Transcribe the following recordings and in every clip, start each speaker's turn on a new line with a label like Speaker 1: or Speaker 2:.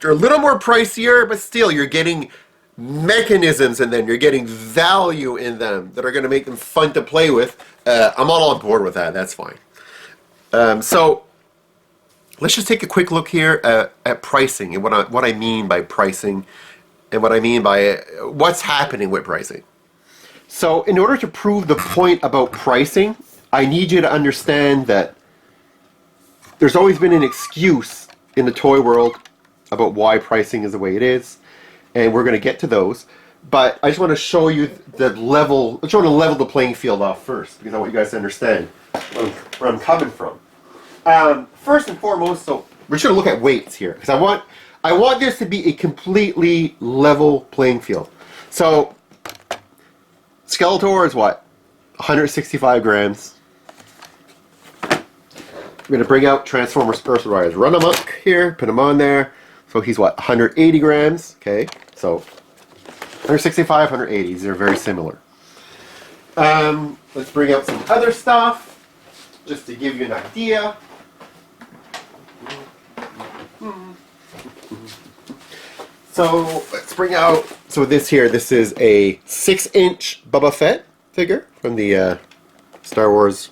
Speaker 1: They're a little more pricier, but still you're getting mechanisms in them. You're getting value in them that are going to make them fun to play with. I'm all on board with that. That's fine. So let's just take a quick look here at pricing and what I mean by pricing and what I mean by what's happening with pricing. So in order to prove the point about pricing, I need you to understand that there's always been an excuse in the toy world about why pricing is the way it is, and we're going to get to those. But I just want to show you the level. I just want to level the playing field off first, because I want you guys to understand where I'm coming from. First and foremost, so we're just going to look at weights here, because I want this to be a completely level playing field. So Skeletor is what? 165 grams. We're going to bring out Transformers Earthrise Run Amok here, put him on there. So he's what? 180 grams. Okay, so 165, 180. These are very similar. Let's bring out some other stuff, just to give you an idea. So let's bring out, so this is a 6-inch Boba Fett figure from the Star Wars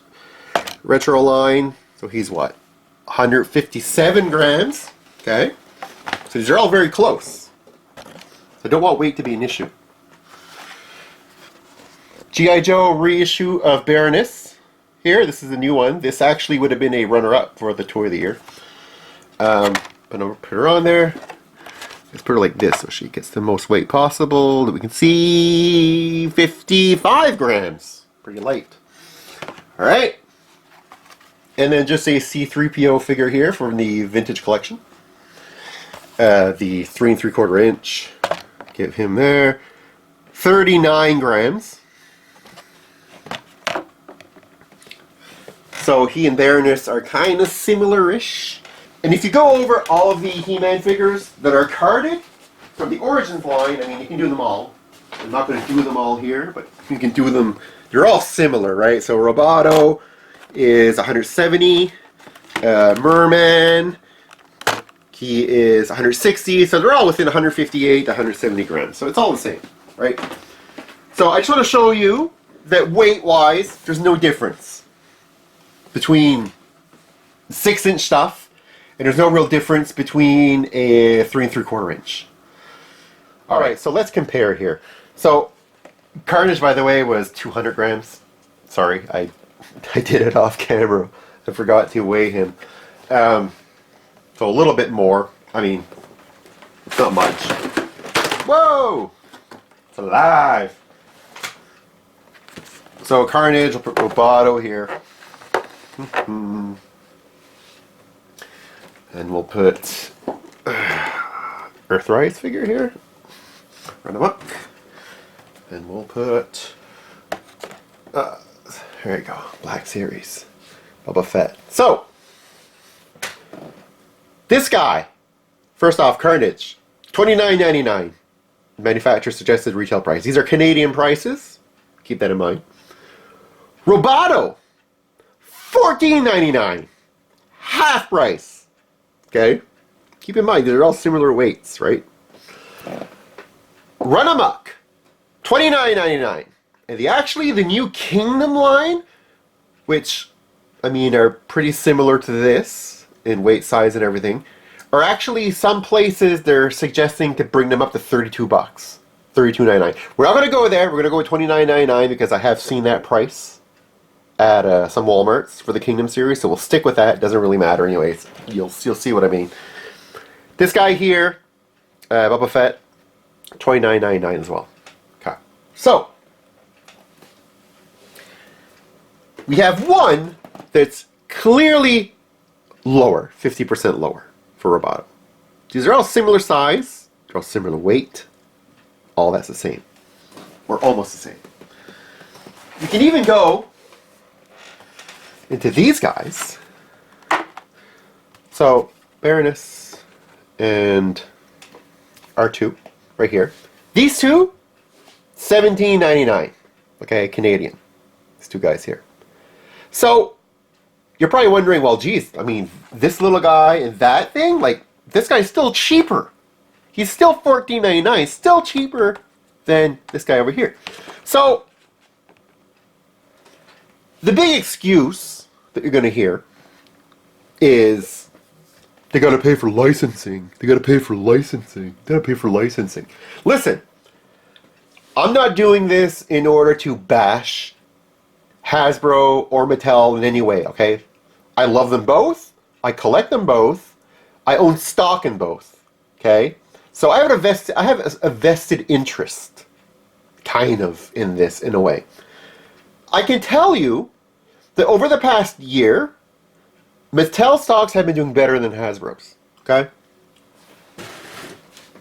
Speaker 1: Retro line. So he's what? 157 grams. Okay. So these are all very close. So I don't want weight to be an issue. G.I. Joe reissue of Baroness. Here, this is a new one. This actually would have been a runner-up for the Toy of the Year. But I'll put her on there. Let's put her like this so she gets the most weight possible that we can see. 55 grams. Pretty light. Alright. And then just a C-3PO figure here from the Vintage Collection. The 3 3/4 inch. Give him there. 39 grams. So he and Baroness are kind of similar-ish. And if you go over all of the He-Man figures that are carded from the Origins line, I mean, you can do them all. I'm not going to do them all here, but you can do them. They're all similar, right? So Roboto is 170. Merman, he is 160. So they're all within 158 to 170 grams. So it's all the same, right? So I just want to show you that weight-wise, there's no difference between 6-inch stuff. And there's no real difference between a 3 3/4 inch. Alright, so let's compare here. So, Carnage, by the way, was 200 grams. Sorry, I did it off camera. I forgot to weigh him. So a little bit more. I mean, it's not much. Whoa! It's alive! So Carnage, I'll put Roboto here. And we'll put Earthrise figure here. Run them up. And we'll put, there you go, Black Series. Boba Fett. So, this guy, first off, Carnage, $29.99. Manufacturer suggested retail price. These are Canadian prices. Keep that in mind. Roboto, $14.99. Half price. Okay? Keep in mind, they're all similar weights, right? Run Amok, $29.99. And the new Kingdom line, which, I mean, are pretty similar to this in weight, size, and everything, are actually some places they're suggesting to bring them up to $32. $32.99. We're not going to go there. We're going to go with $29.99 because I have seen that price at some Walmarts for the Kingdom series, so we'll stick with that. It doesn't really matter anyways. You'll see what I mean. This guy here, Boba Fett, $29.99 as well. Okay. So, we have one that's clearly lower, 50% lower for Roboto. These are all similar size, they're all similar weight, all that's the same. Or almost the same. You can even go into these guys. So, Baroness and R2, right here. These two, $17.99. Okay, Canadian. These two guys here. So, you're probably wondering, well, geez, I mean, this little guy and that thing, like, this guy's still cheaper he's still $14.99, still cheaper than this guy over here. So, the big excuse that you're going to hear is, they got to pay for licensing. They got to pay for licensing. They got to pay for licensing. Listen, I'm not doing this in order to bash Hasbro or Mattel in any way, okay? I love them both. I collect them both. I own stock in both, okay? So I have a vested interest, kind of, in this, in a way. I can tell you that over the past year, Mattel stocks have been doing better than Hasbro's, okay?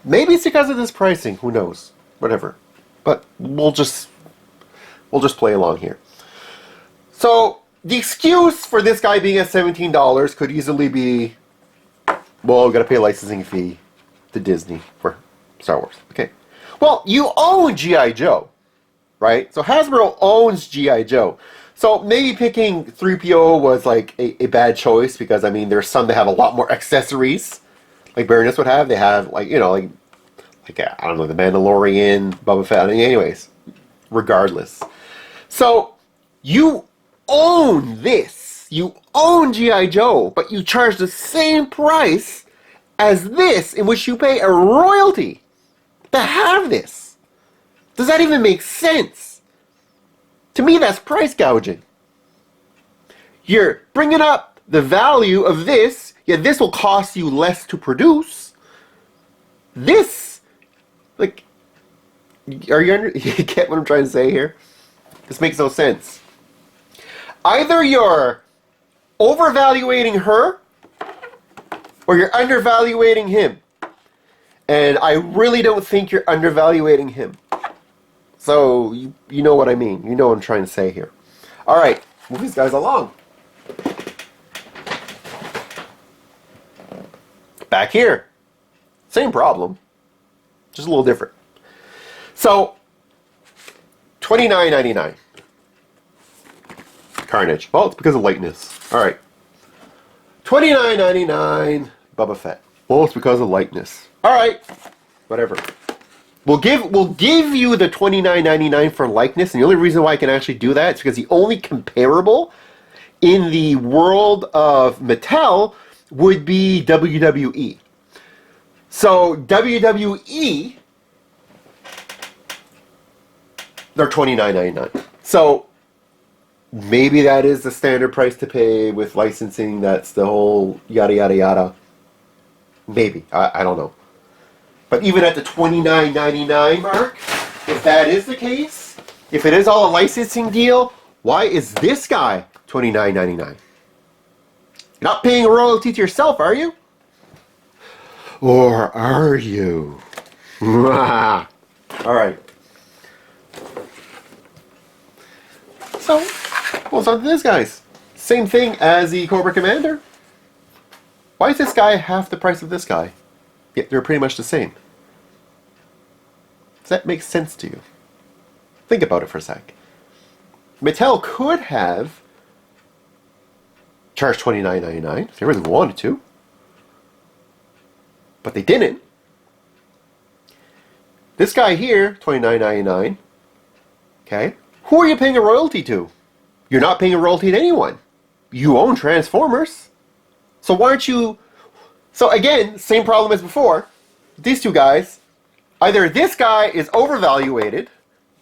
Speaker 1: Maybe it's because of this pricing, who knows, whatever. But we'll just play along here. So, the excuse for this guy being at $17 could easily be, well, we gotta pay a licensing fee to Disney for Star Wars. Okay. Well, you own G.I. Joe, right? So Hasbro owns G.I. Joe. So maybe picking 3PO was like a bad choice because, I mean, there's some that have a lot more accessories, like Baroness would have. They have, like, you know, like I don't know, the Mandalorian, Boba Fett. I mean, anyways, regardless. So, you own this. You own G.I. Joe, but you charge the same price as this, in which you pay a royalty to have this. Does that even make sense? To me, that's price gouging. You're bringing up the value of this, yet this will cost you less to produce. This, like, you get what I'm trying to say here? This makes no sense. Either you're overvaluating her, or you're undervaluating him. And I really don't think you're undervaluating him. So, you know what I mean. You know what I'm trying to say here. Alright, move these guys along. Back here. Same problem. Just a little different. So, $29.99. Carnage. Well, it's because of lightness. Alright. $29.99 Boba Fett. Well, it's because of lightness. Alright. Whatever. We'll give you the $29.99 for likeness, and the only reason why I can actually do that is because the only comparable in the world of Mattel would be WWE. So WWE, they're $29.99. So maybe that is the standard price to pay with licensing. That's the whole yada yada yada. Maybe. I don't know. But even at the $29.99 mark, if that is the case, if it is all a licensing deal, why is this guy $29.99? You're not paying a royalty to yourself, are you? Or are you? Alright. So, what's on to this, guys? Same thing as the Cobra Commander. Why is this guy half the price of this guy? Yet they're pretty much the same. Does that make sense to you? Think about it for a sec. Mattel could have charged $29.99 if they really wanted to. But they didn't. This guy here, $29.99. Okay? Who are you paying a royalty to? You're not paying a royalty to anyone. You own Transformers. So why aren't you... So again, same problem as before. These two guys, either this guy is overvaluated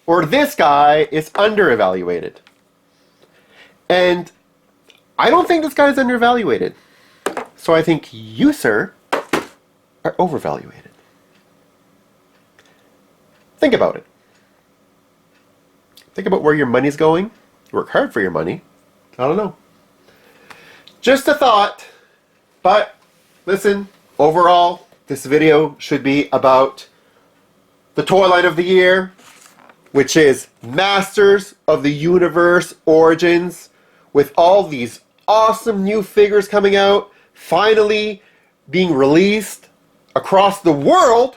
Speaker 1: or this guy is underevaluated. And I don't think this guy is undervaluated. So I think you, sir, are overvaluated. Think about it. Think about where your money's going. Work hard for your money. I don't know. Just a thought. But, listen, overall, this video should be about the toy line of the year, which is Masters of the Universe Origins, with all these awesome new figures coming out, finally being released across the world.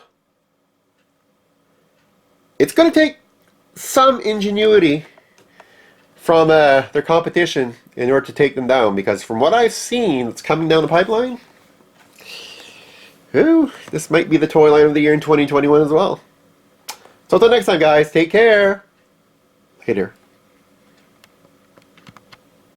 Speaker 1: It's going to take some ingenuity from their competition in order to take them down, because from what I've seen that's coming down the pipeline, Ooh, this might be the toy line of the year in 2021 as well. So until next time, guys, take care. Later.